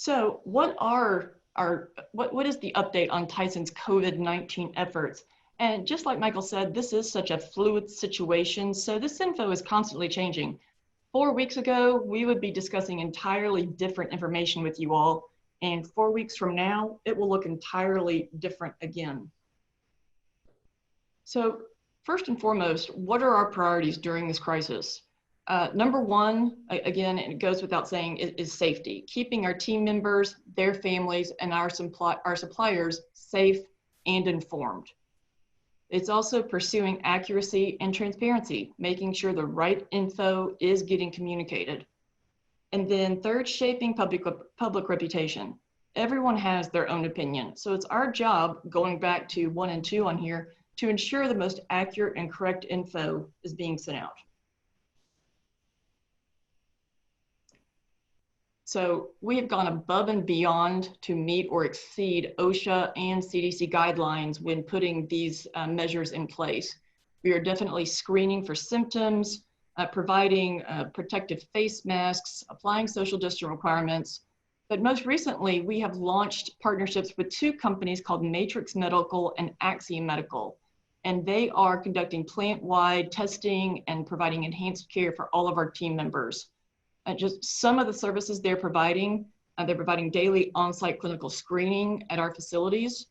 So what is the update on Tyson's COVID-19 efforts? And just like Michael said, this is such a fluid situation, so this info is constantly changing. 4 weeks ago, we would be discussing entirely different information with you all, and 4 weeks from now, it will look entirely different again. So first and foremost, what are our priorities during this crisis? Number one, again, and it goes without saying, is safety. Keeping our team members, their families, and our suppliers safe and informed. It's also pursuing accuracy and transparency, making sure the right info is getting communicated. And then third, shaping public reputation. Everyone has their own opinion, so it's our job, going back to 1 and 2 on here, to ensure the most accurate and correct info is being sent out. So we have gone above and beyond to meet or exceed OSHA and CDC guidelines when putting these measures in place. We are definitely screening for symptoms, providing protective face masks, applying social distance requirements. But most recently, we have launched partnerships with 2 companies called Matrix Medical and Axiom Medical. And they are conducting plant-wide testing and providing enhanced care for all of our team members. Just some of the services they're providing daily on-site clinical screening at our facilities,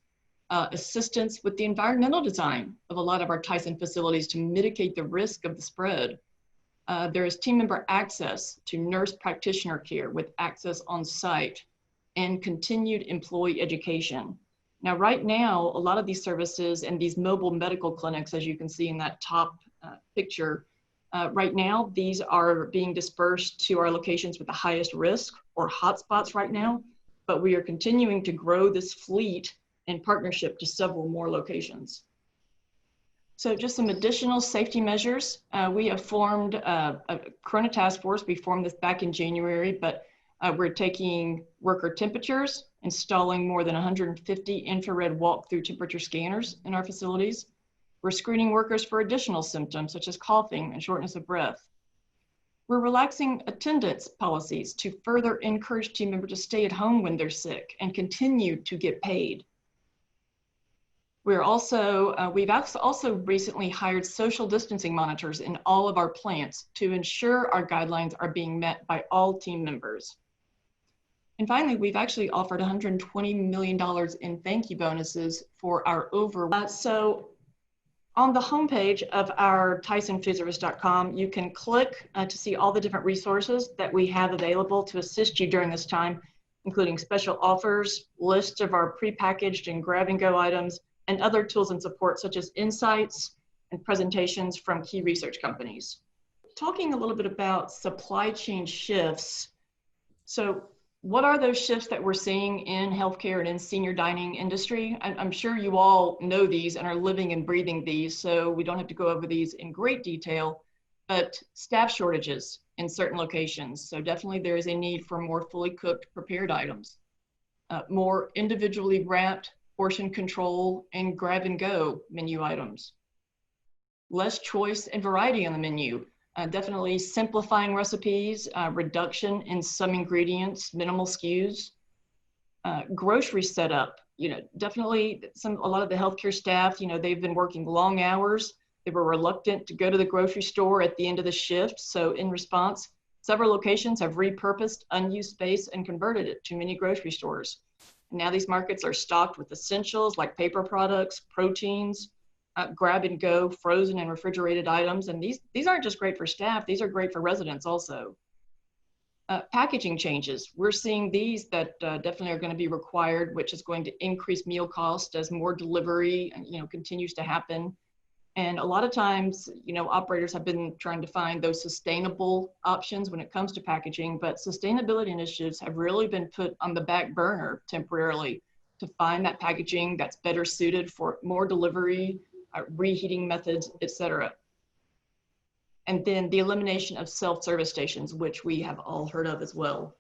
assistance with the environmental design of a lot of our Tyson facilities to mitigate the risk of the spread. There is team member access to nurse practitioner care with access on site and continued employee education. Now, right now, a lot of these services and these mobile medical clinics, as you can see in that top picture, right now, these are being dispersed to our locations with the highest risk or hotspots right now, but we are continuing to grow this fleet in partnership to several more locations. So just some additional safety measures. We have formed a Corona task force. We formed this back in January, but we're taking worker temperatures, installing more than 150 infrared walk-through temperature scanners in our facilities. We're screening workers for additional symptoms such as coughing and shortness of breath. We're relaxing attendance policies to further encourage team members to stay at home when they're sick and continue to get paid. We've also recently hired social distancing monitors in all of our plants to ensure our guidelines are being met by all team members. And finally, we've actually offered $120 million in thank you bonuses for our So on the homepage of our TysonFoodService.com, you can click to see all the different resources that we have available to assist you during this time, including special offers, lists of our prepackaged and grab-and-go items, and other tools and support such as insights and presentations from key research companies. Talking a little bit about supply chain shifts. So what are those shifts that we're seeing in healthcare and in senior dining industry? I'm sure you all know these and are living and breathing these, so we don't have to go over these in great detail, but staff shortages in certain locations. So definitely there is a need for more fully cooked, prepared items, more individually wrapped, portion control, and grab and go menu items. Less choice and variety on the menu. Definitely simplifying recipes, reduction in some ingredients, minimal SKUs, grocery setup. Definitely a lot of the healthcare staff, they've been working long hours. They were reluctant to go to the grocery store at the end of the shift. So in response, several locations have repurposed unused space and converted it to mini grocery stores. And now these markets are stocked with essentials like paper products, proteins, grab and go frozen and refrigerated items. And these aren't just great for staff, these are great for residents also. Packaging changes. We're seeing these that definitely are going to be required, which is going to increase meal cost as more delivery continues to happen. And a lot of times, operators have been trying to find those sustainable options when it comes to packaging, but sustainability initiatives have really been put on the back burner temporarily to find that packaging that's better suited for more delivery, reheating methods, etc. And then the elimination of self-service stations, which we have all heard of as well.